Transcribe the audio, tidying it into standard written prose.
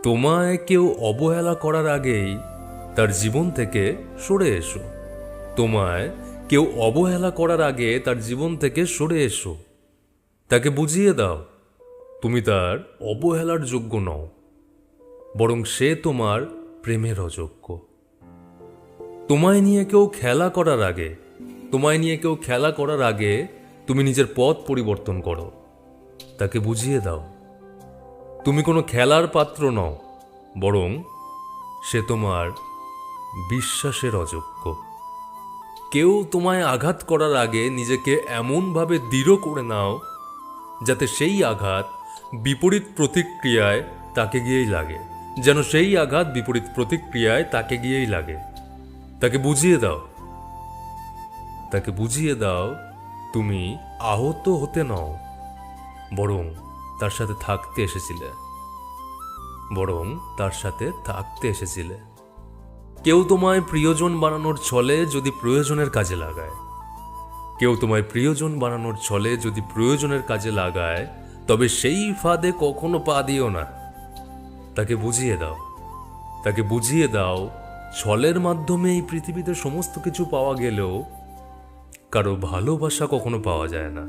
তোমায় কেউ অবহেলা করার আগেই তার জীবন থেকে সরে এসো। তোমায় কেউ অবহেলা করার আগে তার জীবন থেকে সরে এসো। তাকে বুঝিয়ে দাও তুমি তার অবহেলার যোগ্য নও, বরং সে তোমার প্রেমের অযোগ্য। তোমায় নিয়ে কেউ খেলা করার আগে তুমি নিজের পথ পরিবর্তন করো। তাকে বুঝিয়ে দাও তুমি কোনো খেলার পাত্র নও, বরং সে তোমার বিশ্বাসের অযোগ্য। কেউ তোমায় আঘাত করার আগে নিজেকে এমনভাবে দৃঢ় করে নাও যাতে সেই আঘাত বিপরীত প্রতিক্রিয়ায় তাকে গিয়েই লাগে, তাকে বুঝিয়ে দাও তুমি আহত হতে নও, বরং তার সাথে থাকতে এসেছিলে। কেউ তোমায় প্রিয়জন বানানোর ছলে যদি প্রয়োজনের কাজে লাগায়, তবে সেই ফাঁদে কখনো পা দিও না। তাকে বুঝিয়ে দাও ছলের মাধ্যমে এই পৃথিবীতে সমস্ত কিছু পাওয়া গেলেও কারো ভালোবাসা কখনো পাওয়া যায় না।